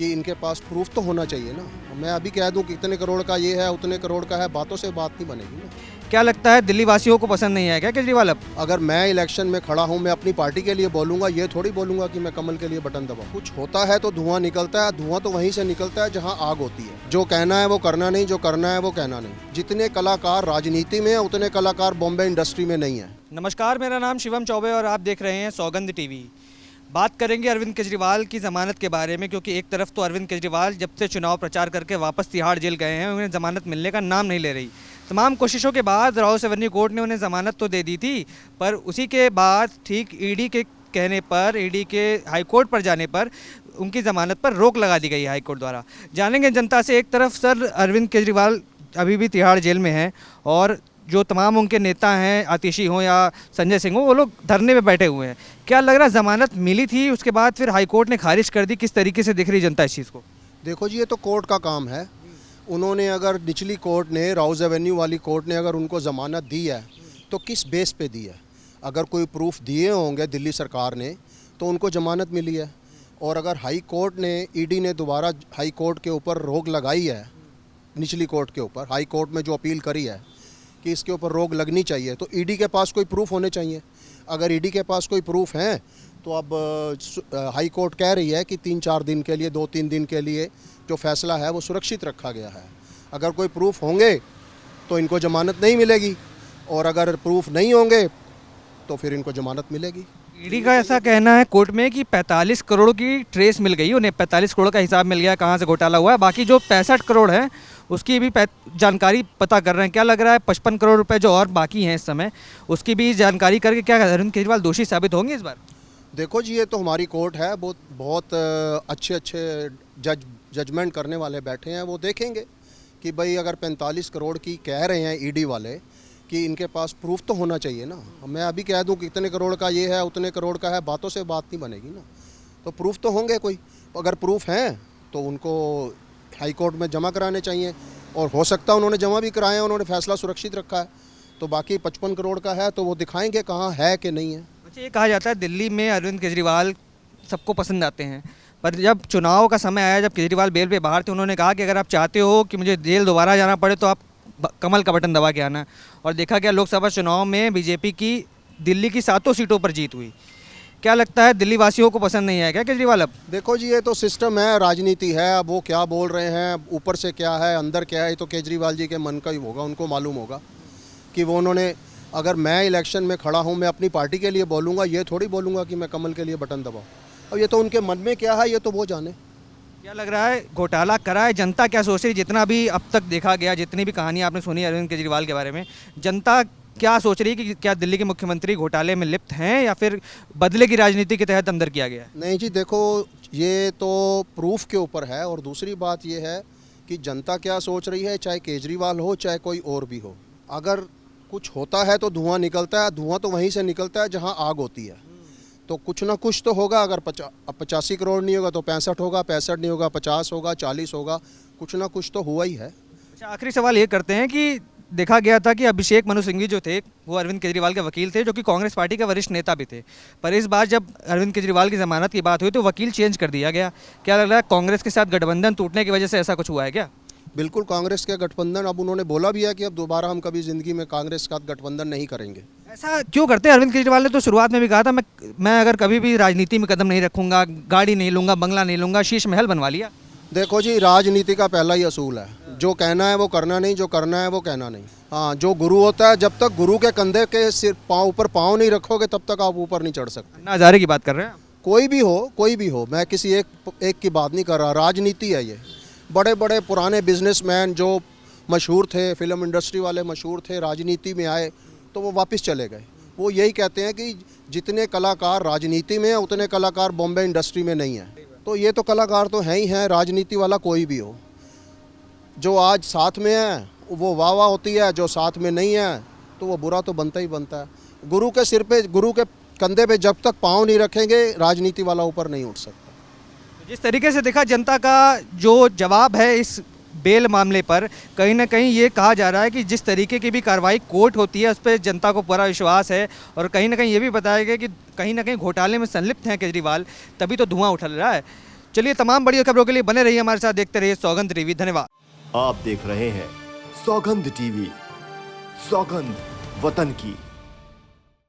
कि इनके पास प्रूफ तो होना चाहिए ना। मैं अभी कह दूं कि इतने करोड़ का ये है, उतने करोड़ का है, बातों से बात नहीं बनेगी ना। क्या लगता है दिल्ली वासियों को पसंद नहीं आया क्या केजरीवाल अब? अगर मैं इलेक्शन में खड़ा हूं, मैं अपनी पार्टी के लिए बोलूंगा, ये थोड़ी बोलूंगा कि मैं कमल के लिए बटन दबाऊं। कुछ होता है तो धुआं निकलता है, धुआं तो वहीं से निकलता है जहां आग होती है। जो कहना है वो करना नहीं, जो करना है वो कहना नहीं। जितने कलाकार राजनीति में है, उतने कलाकार बॉम्बे इंडस्ट्री में नहीं है। नमस्कार, मेरा नाम शिवम चौबे और आप देख रहे हैं सौगंध टीवी। बात करेंगे अरविंद केजरीवाल की ज़मानत के बारे में, क्योंकि एक तरफ तो अरविंद केजरीवाल जब से चुनाव प्रचार करके वापस तिहाड़ जेल गए हैं, उन्हें ज़मानत मिलने का नाम नहीं ले रही। तमाम कोशिशों के बाद राउस एवेन्यू कोर्ट ने उन्हें ज़मानत तो दे दी थी, पर उसी के बाद ठीक ईडी के कहने पर, ईडी के हाईकोर्ट पर जाने पर उनकी ज़मानत पर रोक लगा दी गई हाईकोर्ट द्वारा। जानेंगे जनता से, एक तरफ सर अरविंद केजरीवाल अभी भी तिहाड़ जेल में हैं और जो तमाम उनके नेता हैं, आतिशी हों या संजय सिंह हो, वो लोग धरने पे बैठे हुए हैं। क्या लग रहा है, ज़मानत मिली थी उसके बाद फिर हाईकोर्ट ने खारिज कर दी? किस तरीके से दिख रही जनता इस चीज़ को? देखो जी, ये तो कोर्ट का काम है। उन्होंने अगर निचली कोर्ट ने, राउस एवेन्यू वाली कोर्ट ने अगर उनको ज़मानत दी है तो किस बेस पे दी है? अगर कोई प्रूफ दिए होंगे दिल्ली सरकार ने तो उनको ज़मानत मिली है। और अगर हाई कोर्ट ने, ईडी ने दोबारा हाई कोर्ट के ऊपर रोक लगाई है, निचली कोर्ट के ऊपर, हाई कोर्ट में जो अपील करी है कि इसके ऊपर रोक लगनी चाहिए, तो ईडी के पास कोई प्रूफ होने चाहिए। अगर ईडी के पास कोई प्रूफ हैं तो अब हाई कोर्ट कह रही है कि 3-4 दिन के लिए, 2-3 दिन के लिए जो फैसला है वो सुरक्षित रखा गया है। अगर कोई प्रूफ होंगे तो इनको ज़मानत नहीं मिलेगी, और अगर प्रूफ नहीं होंगे तो फिर इनको ज़मानत मिलेगी। ईडी का ऐसा कहना है कोर्ट में कि 45 करोड़ की ट्रेस मिल गई, उन्हें 45 करोड़ का हिसाब मिल गया कहाँ से घोटाला हुआ है। बाकी जो 65 करोड़ है उसकी भी जानकारी पता कर रहे हैं। क्या लग रहा है, 55 करोड़ रुपए जो और बाकी हैं इस समय, उसकी भी जानकारी करके क्या अरविंद केजरीवाल दोषी साबित होंगे इस बार? देखो जी, ये तो हमारी कोर्ट है, बहुत अच्छे जजमेंट करने वाले बैठे हैं। वो देखेंगे कि भाई अगर 45 करोड़ की कह रहे हैं ईडी वाले कि इनके पास प्रूफ तो होना चाहिए ना। मैं अभी कह दूं कि इतने करोड़ का ये है, उतने करोड़ का है, बातों से बात नहीं बनेगी ना। तो प्रूफ तो होंगे कोई। अगर प्रूफ हैं तो उनको हाई कोर्ट में जमा कराने चाहिए, और हो सकता है उन्होंने जमा भी कराए हैं, उन्होंने फैसला सुरक्षित रखा है। तो बाकी 55 करोड़ का है तो वो दिखाएंगे कहाँ है कि नहीं है। अच्छा, ये कहा जाता है दिल्ली में अरविंद केजरीवाल सबको पसंद आते हैं, पर जब चुनाव का समय आया, जब केजरीवाल बेल पे बाहर थे, उन्होंने कहा कि अगर आप चाहते हो कि मुझे जेल दोबारा जाना पड़े तो आप कमल का बटन दबा के आना। और देखा गया लोकसभा चुनाव में बीजेपी की दिल्ली की 7 सीटों पर जीत हुई। क्या लगता है दिल्ली वासियों को पसंद नहीं आया क्या केजरीवाल अब? देखो जी, ये तो सिस्टम है, राजनीति है। अब वो क्या बोल रहे हैं, ऊपर से क्या है, अंदर क्या है, ये तो केजरीवाल जी के मन का ही होगा। उनको मालूम होगा कि वो उन्होंने, अगर मैं इलेक्शन में खड़ा हूँ, मैं अपनी पार्टी के लिए बोलूँगा, ये थोड़ी बोलूँगा कि मैं कमल के लिए बटन दबाऊँ। अब ये तो उनके मन में क्या है, ये तो वो जाने। क्या लग रहा है, घोटाला करा है? जनता क्या सोच रही है? जितना भी अब तक देखा गया, जितनी भी कहानी आपने सुनी अरविंद केजरीवाल के बारे में, जनता क्या सोच रही है कि क्या दिल्ली के मुख्यमंत्री घोटाले में लिप्त हैं या फिर बदले की राजनीति के तहत अंदर किया गया है? नहीं जी, देखो ये तो प्रूफ के ऊपर है। और दूसरी बात ये है कि जनता क्या सोच रही है, चाहे केजरीवाल हो चाहे कोई और भी हो। अगर कुछ होता है तो धुआं निकलता है, धुआं तो वहीं से निकलता है जहां आग होती है। तो कुछ ना कुछ तो होगा। अगर 85 करोड़ नहीं होगा तो 65 होगा, 65 नहीं होगा 50 होगा, 40 होगा, कुछ ना कुछ तो हुआ ही है। अच्छा, आखिरी सवाल ये करते हैं कि देखा गया था कि अभिषेक मनु सिंघवी जो थे वो अरविंद केजरीवाल के वकील थे, जो कि कांग्रेस पार्टी के वरिष्ठ नेता भी थे। पर इस बार जब अरविंद केजरीवाल की ज़मानत की बात हुई तो वकील चेंज कर दिया गया। क्या लग रहा है, कांग्रेस के साथ गठबंधन टूटने की वजह से ऐसा कुछ हुआ है क्या? बिल्कुल, कांग्रेस के गठबंधन, अब उन्होंने बोला भी है कि अब दोबारा हम कभी ज़िंदगी में कांग्रेस का गठबंधन नहीं करेंगे। ऐसा क्यों करते हैं? अरविंद केजरीवाल ने तो शुरुआत में भी कहा था मैं अगर कभी भी राजनीति में कदम नहीं रखूंगा, गाड़ी नहीं लूंगा, बंगला नहीं लूंगा, शीश महल बनवा लिया। देखो जी, राजनीति का पहला ही असूल है, जो कहना है वो करना नहीं, जो करना है वो कहना नहीं। हाँ, जो गुरु होता है, जब तक गुरु के कंधे के सिर पाँव ऊपर पाँव नहीं रखोगे तब तक आप ऊपर नहीं चढ़ सकते। अन्ना हजारे की बात कर रहे हैं? कोई भी हो, मैं किसी एक की बात नहीं कर रहा। राजनीति है ये। बड़े बड़े पुराने बिजनेसमैन जो मशहूर थे, फिल्म इंडस्ट्री वाले मशहूर थे, राजनीति में आए तो वो वापस चले गए। वो यही कहते हैं कि जितने कलाकार राजनीति में हैं उतने कलाकार बॉम्बे इंडस्ट्री में नहीं हैं। तो ये तो कलाकार तो हैं ही हैं, राजनीति वाला कोई भी हो। जो आज साथ में है वो वाह वाह होती है, जो साथ में नहीं है तो वो बुरा तो बनता ही बनता है। गुरु के सिर पे, गुरु के कंधे पे जब तक पाँव नहीं रखेंगे, राजनीति वाला ऊपर नहीं उठ सकता। जिस तरीके से देखा जनता का जो जवाब है इस बेल मामले पर, कहीं ना कहीं ये कहा जा रहा है कि जिस तरीके की भी कार्रवाई कोर्ट होती है उस पर जनता को पूरा विश्वास है। और कहीं ना कहीं ये भी बताया गया कि कहीं ना कहीं घोटाले में संलिप्त हैं केजरीवाल, तभी तो धुआं उछल रहा है। चलिए, तमाम बड़ी खबरों के लिए बने रहिए हमारे साथ, देखते रहिए सौगंध टीवी। धन्यवाद। आप देख रहे हैं सौगंध टीवी, सौगंध वतन की।